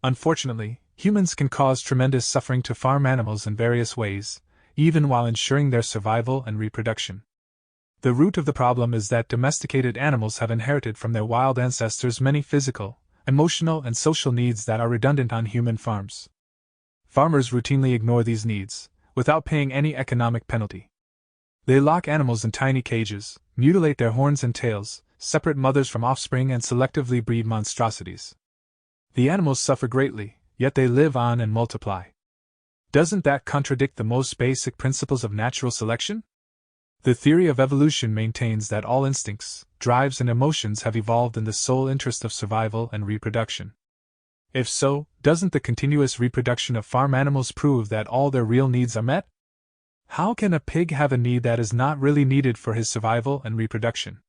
Unfortunately, humans can cause tremendous suffering to farm animals in various ways, even while ensuring their survival and reproduction. The root of the problem is that domesticated animals have inherited from their wild ancestors many physical, emotional, and social needs that are redundant on human farms. Farmers routinely ignore these needs, without paying any economic penalty. They lock animals in tiny cages, mutilate their horns and tails, separate mothers from offspring, and selectively breed monstrosities. The animals suffer greatly, yet they live on and multiply. Doesn't that contradict the most basic principles of natural selection? The theory of evolution maintains that all instincts, drives, and emotions have evolved in the sole interest of survival and reproduction. If so, doesn't the continuous reproduction of farm animals prove that all their real needs are met? How can a pig have a need that is not really needed for his survival and reproduction?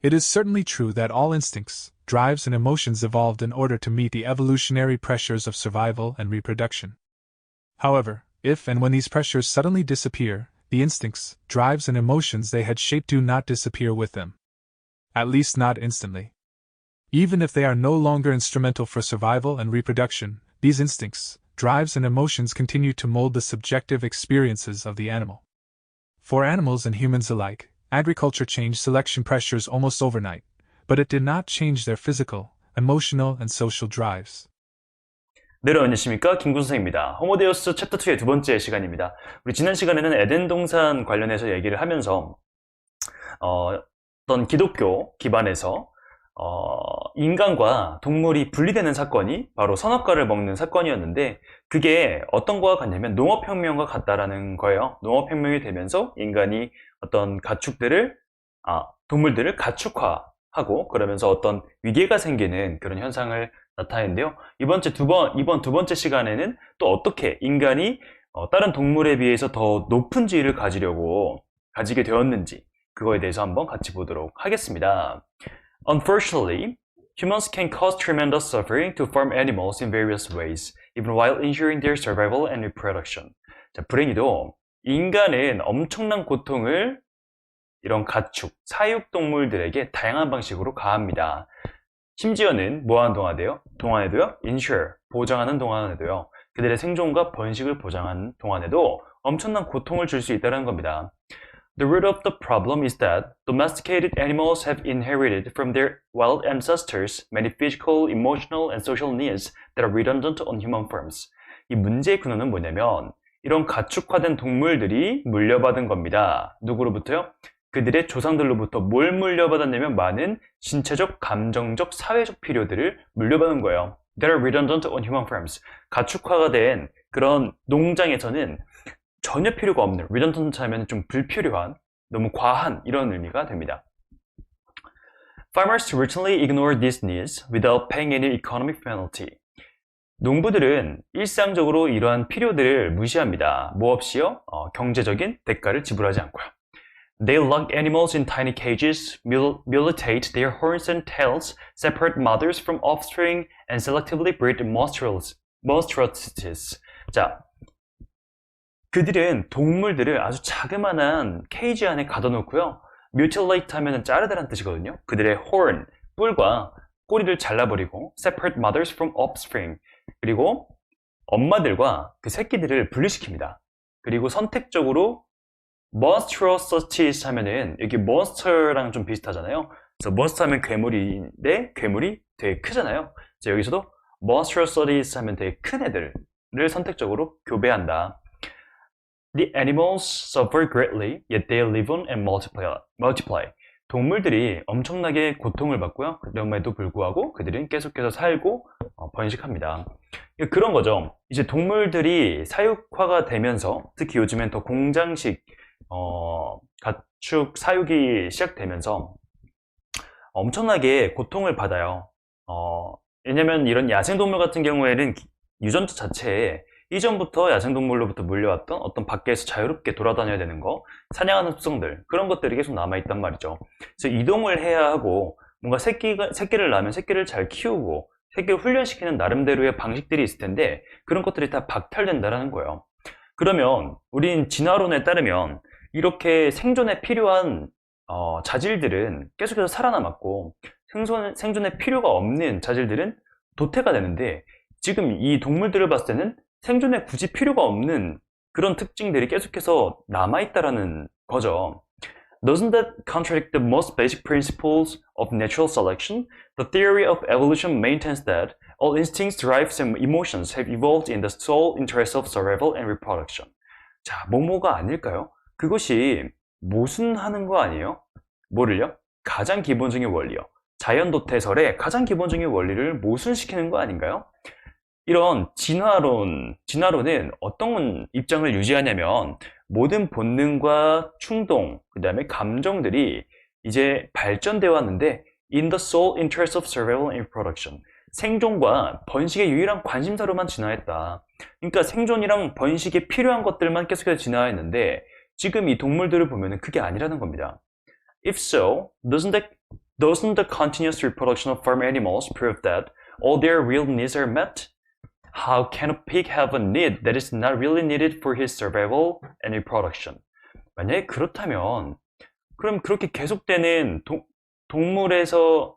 It is certainly true that all instincts, drives, and emotions evolved in order to meet the evolutionary pressures of survival and reproduction. However, if and when these pressures suddenly disappear, the instincts, drives, and emotions they had shaped do not disappear with them. At least not instantly. Even if they are no longer instrumental for survival and reproduction, these instincts, drives, and emotions continue to mold the subjective experiences of the animal. For animals and humans alike, agriculture changed selection pressures almost overnight, but it did not change their physical, emotional, and social drives. 네, 여러분 안녕하십니까? 김구 선생입니다. 호모데우스 챕터 2의 두 번째 시간입니다. 우리 지난 시간에는 에덴 동산 관련해서 얘기를 하면서 어떤 기독교 기반에서 인간과 동물이 분리되는 사건이 바로 선악과를 먹는 사건이었는데, 그게 어떤 거와 같냐면 농업혁명과 같다라는 거예요. 농업혁명이 되면서 인간이 어떤 동물들을 가축화하고 그러면서 어떤 위계가 생기는 그런 현상을 나타내는데요. 이번 두 번째 시간에는 또 어떻게 인간이 다른 동물에 비해서 더 높은 지위를 가지게 되었는지, 그거에 대해서 한번 같이 보도록 하겠습니다. Unfortunately, humans can cause tremendous suffering to farm animals in various ways, even while ensuring their survival and reproduction. 자, 불행히도 인간은 엄청난 고통을 이런 가축, 사육동물들에게 다양한 방식으로 가합니다. 심지어는 뭐하는 동안에도요? ensure, 보장하는 동안에도요. 그들의 생존과 번식을 보장하는 동안에도 엄청난 고통을 줄 수 있다는 겁니다. The root of the problem is that domesticated animals have inherited from their wild ancestors many physical, emotional, and social needs that are redundant on human farms. 이 문제의 근원은 뭐냐면 이런 가축화된 동물들이 물려받은 겁니다. 누구로부터요? 그들의 조상들로부터 뭘 물려받았냐면 많은 신체적, 감정적, 사회적 필요들을 물려받은 거예요. That are redundant on human farms. 가축화가 된 그런 농장에서는 전혀 필요가 없는, redundant 하면 좀 불필요한, 너무 과한 이런 의미가 됩니다. Farmers routinely ignore these needs without paying any economic penalty. 농부들은 일상적으로 이러한 필요들을 무시합니다. 뭐 없이요? 경제적인 대가를 지불하지 않고요. They lock animals in tiny cages, mutilate their horns and tails, separate mothers from offspring, and selectively breed monstrosities. 자, 그들은 동물들을 아주 자그마한 케이지 안에 가둬놓고요. mutilate 하면 자르다라는 뜻이거든요. 그들의 horn, 뿔과 꼬리를 잘라버리고 separate mothers from offspring, 그리고 엄마들과 그 새끼들을 분리시킵니다. 그리고 선택적으로 monstrosities 하면은 여기 monster랑 좀 비슷하잖아요. 그래서 monster 하면 괴물인데 괴물이 되게 크잖아요. 그래서 여기서도 monstrosities 하면 되게 큰 애들을 선택적으로 교배한다. The animals suffer greatly, yet they live on and multiply. 동물들이 엄청나게 고통을 받고요. 그럼에도 불구하고 그들은 계속해서 살고 번식합니다. 그런 거죠. 이제 동물들이 사육화가 되면서, 특히 요즘엔 더 공장식 가축 사육이 시작되면서 엄청나게 고통을 받아요. 왜냐면 이런 야생동물 같은 경우에는 유전자 자체에 이전부터 야생동물로부터 물려왔던 어떤 밖에서 자유롭게 돌아다녀야 되는 거, 사냥하는 습성들, 그런 것들이 계속 남아있단 말이죠. 그래서 이동을 해야 하고, 뭔가 새끼를 낳으면 새끼를 잘 키우고 새끼를 훈련시키는 나름대로의 방식들이 있을 텐데, 그런 것들이 다 박탈된다는 거예요. 그러면 우린 진화론에 따르면 이렇게 생존에 필요한 자질들은 계속해서 살아남았고, 생존에 필요가 없는 자질들은 도태가 되는데, 지금 이 동물들을 봤을 때는 생존에 굳이 필요가 없는 그런 특징들이 계속해서 남아있다라는 거죠. Doesn't that contradict the most basic principles of natural selection? The theory of evolution maintains that all instincts, drives, and emotions have evolved in the sole interest of survival and reproduction. 자, 뭐뭐가 아닐까요? 그것이 모순하는 거 아니에요? 뭐를요? 가장 기본적인 원리요. 자연도태설의 가장 기본적인 원리를 모순시키는 거 아닌가요? 이런 진화론은 어떤 입장을 유지하냐면 모든 본능과 충동, 그 다음에 감정들이 이제 발전되어 왔는데 in the sole interest of survival and reproduction. 생존과 번식의 유일한 관심사로만 진화했다. 그러니까 생존이랑 번식에 필요한 것들만 계속해서 진화했는데 지금 이 동물들을 보면 그게 아니라는 겁니다. If so, doesn't the continuous reproduction of farm animals prove that all their real needs are met? How can a pig have a need that is not really needed for his survival and reproduction? 만약에 그렇다면 그럼 그렇게 계속되는 동물에서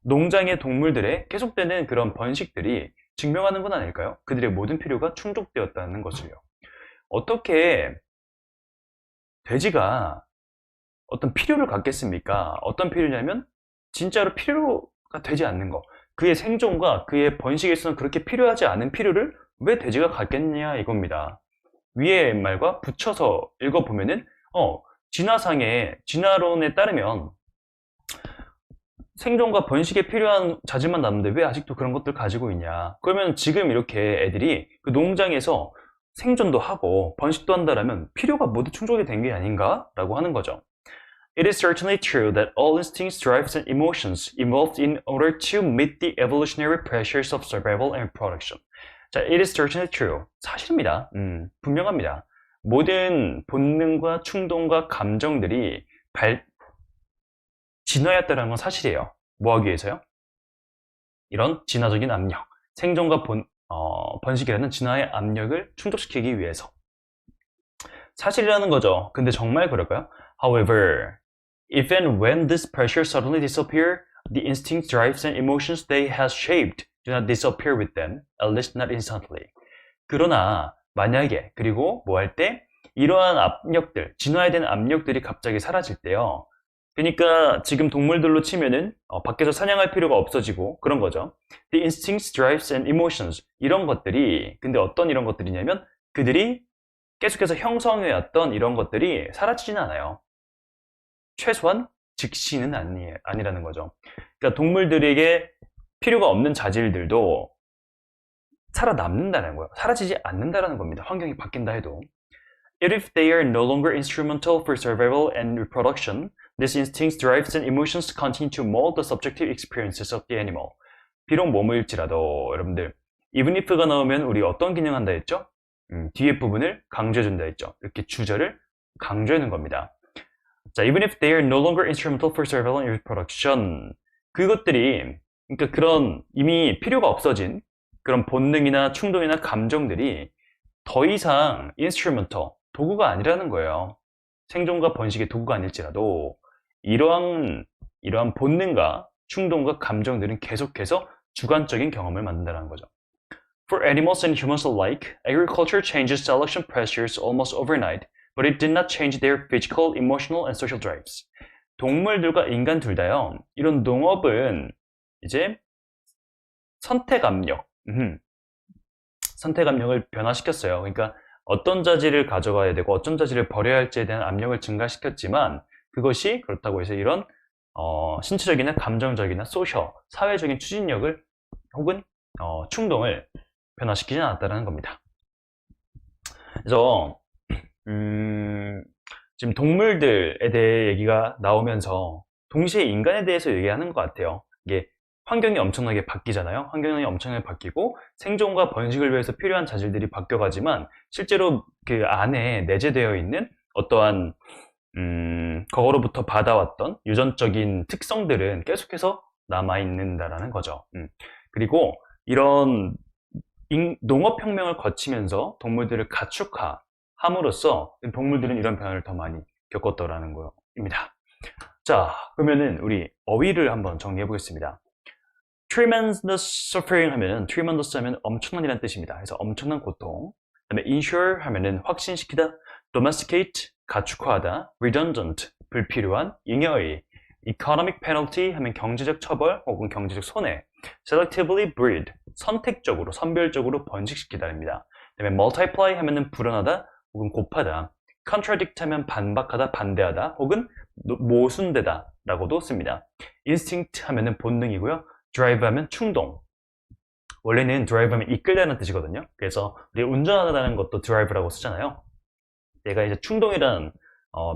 농장의 동물들의 계속되는 그런 번식들이 증명하는 건 아닐까요? 그들의 모든 필요가 충족되었다는 것을요. 어떻게 돼지가 어떤 필요를 갖겠습니까? 어떤 필요냐면 진짜로 필요가 되지 않는 거. 그의 생존과 그의 번식에 있어서는 그렇게 필요하지 않은 필요를 왜 돼지가 갖겠냐 이겁니다. 위의 말과 붙여서 읽어보면은 진화론에 따르면 생존과 번식에 필요한 자질만 남는데 왜 아직도 그런 것들 가지고 있냐. 그러면 지금 이렇게 애들이 그 농장에서 생존도 하고 번식도 한다라면 필요가 모두 충족이 된 게 아닌가? 라고 하는 거죠. It is certainly true that all instincts, drives, and emotions evolved in order to meet the evolutionary pressures of survival and reproduction. 자, it is certainly true. 사실입니다. 분명합니다. 모든 본능과 충동과 감정들이 진화했다는 건 사실이에요. 뭐 하기 위해서요? 이런 진화적인 압력, 생존과 번식이라는 진화의 압력을 충족시키기 위해서. 사실이라는 거죠. 근데 정말 그럴까요? However, if and when this pressure suddenly disappear, the instincts, drives, and emotions they has shaped do not disappear with them, at least not instantly. 그러나 만약에 그리고 뭐 할 때 이러한 압력들, 진화에 대한 압력들이 갑자기 사라질 때요. 그러니까 지금 동물들로 치면은 밖에서 사냥할 필요가 없어지고 그런 거죠. The instincts, drives, and emotions 이런 것들이 근데 어떤 이런 것들이냐면 그들이 계속해서 형성해왔던 이런 것들이 사라지진 않아요. 최소한 즉시는 아니라는 거죠. 그러니까 동물들에게 필요가 없는 자질들도 살아남는다는 거예요. 사라지지 않는다는 겁니다. 환경이 바뀐다 해도. If they are no longer instrumental for survival and reproduction, these instincts, drives, and emotions continue to mold the subjective experiences of the animal. 비록 뭐뭐일지라도 여러분들 even if가 나오면 우리 어떤 기능 한다 했죠? 뒤에 부분을 강조해준다 했죠. 이렇게 주절을 강조하는 겁니다. 자, even if they are no longer instrumental for survival and reproduction. 그것들이, 그러니까 그런 이미 필요가 없어진 그런 본능이나 충동이나 감정들이 더 이상 instrumental, 도구가 아니라는 거예요. 생존과 번식의 도구가 아닐지라도 이러한 본능과 충동과 감정들은 계속해서 주관적인 경험을 만든다는 거죠. For animals and humans alike, agriculture changes selection pressures almost overnight, but it did not change their physical, emotional, and social drives. 동물들과 인간 둘 다요. 이런 농업은 이제 선택 압력을 변화시켰어요. 그러니까 어떤 자질을 가져가야 되고 어떤 자질을 버려야 할지에 대한 압력을 증가시켰지만 그것이 그렇다고 해서 이런 신체적이나 감정적이나 소셜, 사회적인 추진력을 혹은 충동을 변화시키지 않았다는 겁니다. 그래서 지금 동물들에 대해 얘기가 나오면서 동시에 인간에 대해서 얘기하는 것 같아요. 이게 환경이 엄청나게 바뀌잖아요. 환경이 엄청나게 바뀌고 생존과 번식을 위해서 필요한 자질들이 바뀌어가지만 실제로 그 안에 내재되어 있는 어떠한 과거로부터 받아왔던 유전적인 특성들은 계속해서 남아있는다라는 거죠. 그리고 이런 농업혁명을 거치면서 동물들을 가축화함으로써 동물들은 이런 변화를 더 많이 겪었더라는 거입니다. 자, 그러면은 우리 어휘를 한번 정리해 보겠습니다. tremendous suffering 하면은 tremendous 하면 엄청난이라는 뜻입니다. 그래서 엄청난 고통. 그다음에 insure 하면은 확신시키다, domesticate 가축화하다, redundant 불필요한, 잉여의, economic penalty 하면 경제적 처벌 혹은 경제적 손해, selectively breed 선택적으로 선별적으로 번식시키다입니다. 그다음에 multiply 하면은 불어나다 혹은 곱하다, contradict 하면 반박하다, 반대하다 혹은 모순되다 라고도 씁니다. instinct 하면은 본능이고요. drive 하면 충동. 원래는 drive 하면 이끌다는 뜻이거든요. 그래서 우리 운전하다는 것도 drive라고 쓰잖아요. 얘가 이제 충동이라는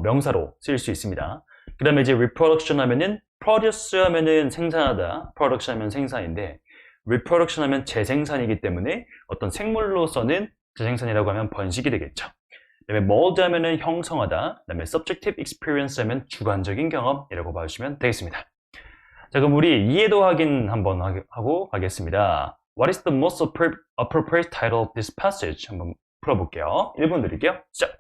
명사로 쓰일 수 있습니다. 그 다음에 이제 reproduction 하면은 produce 하면은 생산하다, production 하면 생산인데 reproduction 하면 재생산이기 때문에 어떤 생물로서는 재생산이라고 하면 번식이 되겠죠. 그 다음에 mold 하면은 형성하다, 그 다음에 subjective experience 하면 주관적인 경험이라고 봐주시면 되겠습니다. 자, 그럼 우리 이해도 확인 한번 하고 가겠습니다. What is the most appropriate title of this passage? 한번 풀어볼게요. 1분 드릴게요. 시작!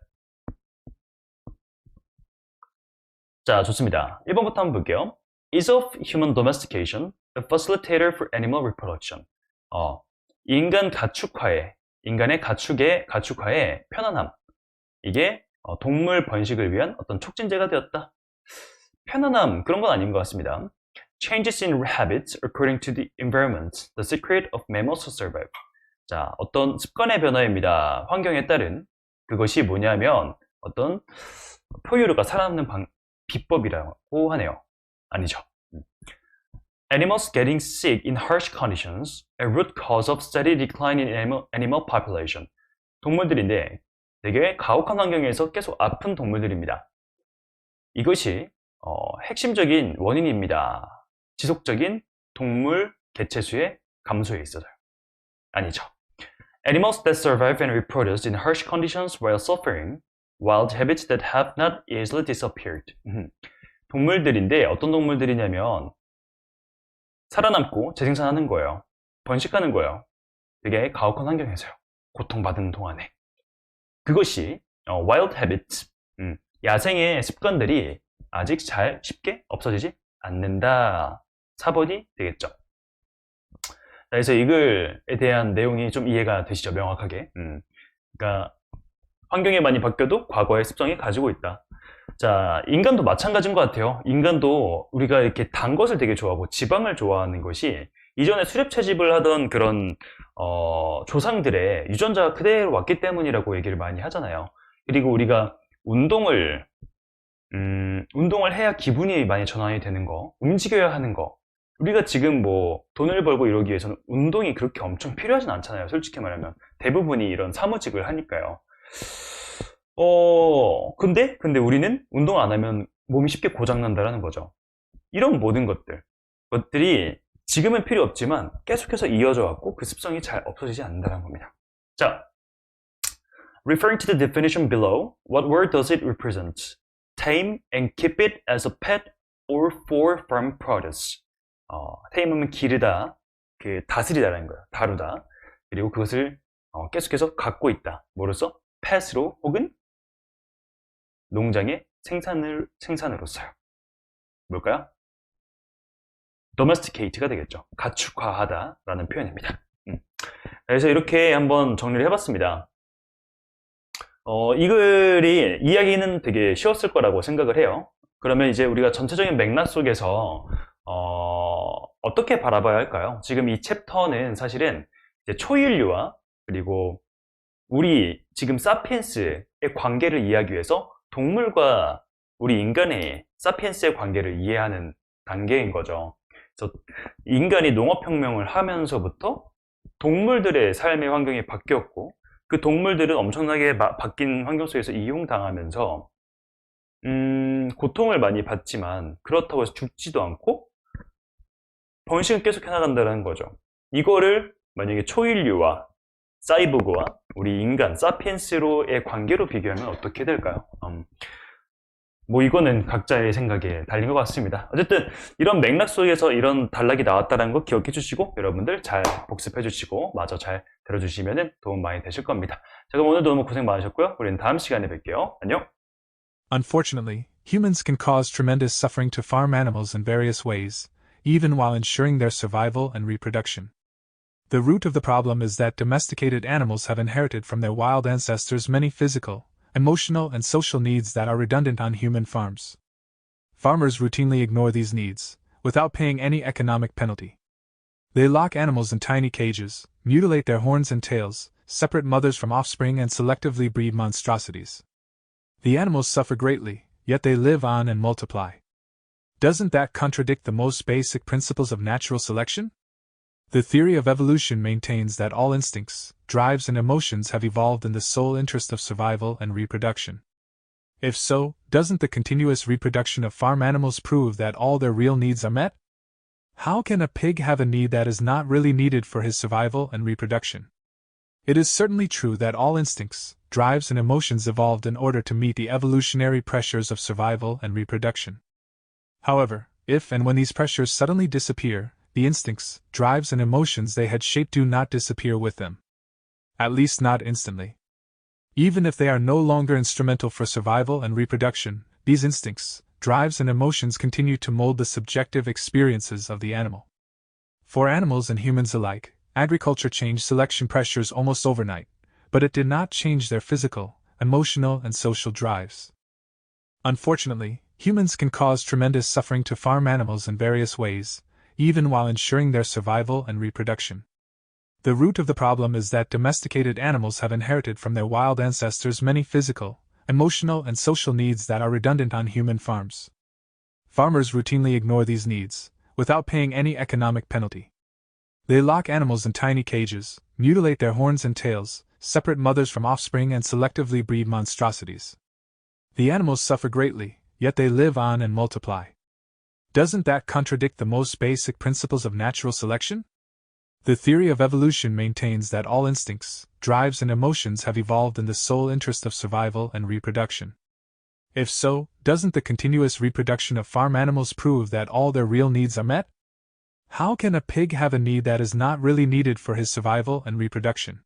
자, 좋습니다. 1번부터 한번 볼게요. Is of human domestication a facilitator for animal reproduction? 인간의 가축화에 편안함. 이게 동물 번식을 위한 어떤 촉진제가 되었다. 편안함, 그런 건 아닌 것 같습니다. Changes in habits according to the environment, the secret of mammals to survive. 자, 어떤 습관의 변화입니다. 환경에 따른 그것이 뭐냐면 어떤 포유류가 살아남는 비법이라고 하네요. 아니죠. Animals getting sick in harsh conditions, a root cause of steady decline in animal population. 동물들인데 되게 가혹한 환경에서 계속 아픈 동물들입니다. 이것이 핵심적인 원인입니다. 지속적인 동물 개체수의 감소에 있어서요. 아니죠. Animals that survive and reproduce in harsh conditions while suffering, wild habits that have not easily disappeared. 동물들인데 어떤 동물들이냐면 살아남고 재생산하는 거예요. 번식하는 거예요. 되게 가혹한 환경에서요. 고통받는 동안에. 그것이 wild habits, 야생의 습관들이 아직 잘 쉽게 없어지지 않는다. 4번이 되겠죠. 그래서 이글에 대한 내용이 좀 이해가 되시죠? 명확하게. 그러니까 환경이 많이 바뀌어도 과거의 습성이 가지고 있다. 자, 인간도 마찬가지인 것 같아요. 인간도 우리가 이렇게 단 것을 되게 좋아하고 지방을 좋아하는 것이 이전에 수렵 채집을 하던 그런 조상들의 유전자가 그대로 왔기 때문이라고 얘기를 많이 하잖아요. 그리고 우리가 운동을 해야 기분이 많이 전환이 되는 거, 움직여야 하는 거. 우리가 지금 뭐 돈을 벌고 이러기 위해서는 운동이 그렇게 엄청 필요하진 않잖아요. 솔직히 말하면 대부분이 이런 사무직을 하니까요. 근데 우리는 운동 안 하면 몸이 쉽게 고장난다라는 거죠. 이런 모든 것들이 지금은 필요 없지만 계속해서 이어져 왔고 그 습성이 잘 없어지지 않는다는 겁니다. 자, referring to the definition below, what word does it represent? Tame and keep it as a pet or for farm produce. tame하면 기르다, 다스리다라는 거예요. 다루다. 그리고 그것을 계속해서 갖고 있다. 뭐로써? pet으로 혹은 농장의 생산으로서요. 뭘까요? domesticate가 되겠죠. 가축화하다라는 표현입니다. 그래서 이렇게 한번 정리를 해봤습니다. 이 글이 이야기는 되게 쉬웠을 거라고 생각을 해요. 그러면 이제 우리가 전체적인 맥락 속에서 어떻게 바라봐야 할까요? 지금 이 챕터는 사실은 이제 초인류와 그리고 우리 지금 사피엔스의 관계를 이해하기 위해서 동물과 우리 인간의 사피엔스의 관계를 이해하는 단계인 거죠. 그래서 인간이 농업혁명을 하면서부터 동물들의 삶의 환경이 바뀌었고 그 동물들은 엄청나게 바뀐 환경 속에서 이용당하면서 고통을 많이 받지만 그렇다고 해서 죽지도 않고 번식은 계속 해나간다는 거죠. 이거를 만약에 초인류와 사이보그와 우리 인간, 사피엔스로의 관계로 비교하면 어떻게 될까요? 뭐 이거는 각자의 생각에 달린 것 같습니다. 어쨌든 이런 맥락 속에서 이런 단락이 나왔다는 거 기억해 주시고 여러분들 잘 복습해 주시고 마저 잘 들어주시면 도움 많이 되실 겁니다. 자, 그럼 오늘도 너무 고생 많으셨고요. 우리는 다음 시간에 뵐게요. 안녕. Unfortunately, humans can cause tremendous suffering to farm animals in various ways, even while ensuring their survival and reproduction. The root of the problem is that domesticated animals have inherited from their wild ancestors many physical, emotional, and social needs that are redundant on human farms. Farmers routinely ignore these needs, without paying any economic penalty. They lock animals in tiny cages, mutilate their horns and tails, separate mothers from offspring, and selectively breed monstrosities. The animals suffer greatly, yet they live on and multiply. Doesn't that contradict the most basic principles of natural selection? The theory of evolution maintains that all instincts, drives, and emotions have evolved in the sole interest of survival and reproduction. If so, doesn't the continuous reproduction of farm animals prove that all their real needs are met? How can a pig have a need that is not really needed for his survival and reproduction? It is certainly true that all instincts, drives, and emotions evolved in order to meet the evolutionary pressures of survival and reproduction. However, if and when these pressures suddenly disappear, the instincts, drives, and emotions they had shaped do not disappear with them. At least not instantly. Even if they are no longer instrumental for survival and reproduction, these instincts, drives, and emotions continue to mold the subjective experiences of the animal. For animals and humans alike, agriculture changed selection pressures almost overnight, but it did not change their physical, emotional, and social drives. Unfortunately, humans can cause tremendous suffering to farm animals in various ways, even while ensuring their survival and reproduction. The root of the problem is that domesticated animals have inherited from their wild ancestors many physical, emotional, and social needs that are redundant on human farms. Farmers routinely ignore these needs, without paying any economic penalty. They lock animals in tiny cages, mutilate their horns and tails, separate mothers from offspring, and selectively breed monstrosities. The animals suffer greatly, yet they live on and multiply. Doesn't that contradict the most basic principles of natural selection? The theory of evolution maintains that all instincts, drives, and emotions have evolved in the sole interest of survival and reproduction. If so, doesn't the continuous reproduction of farm animals prove that all their real needs are met? How can a pig have a need that is not really needed for his survival and reproduction?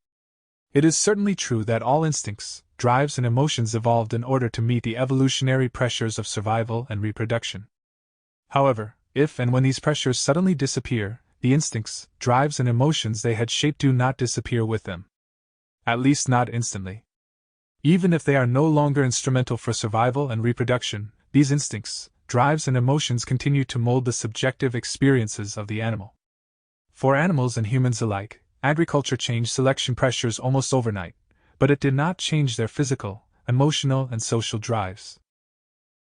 It is certainly true that all instincts, drives, and emotions evolved in order to meet the evolutionary pressures of survival and reproduction. However, if and when these pressures suddenly disappear, the instincts, drives, and emotions they had shaped do not disappear with them. At least not instantly. Even if they are no longer instrumental for survival and reproduction, these instincts, drives, and emotions continue to mold the subjective experiences of the animal. For animals and humans alike, agriculture changed selection pressures almost overnight, but it did not change their physical, emotional, and social drives.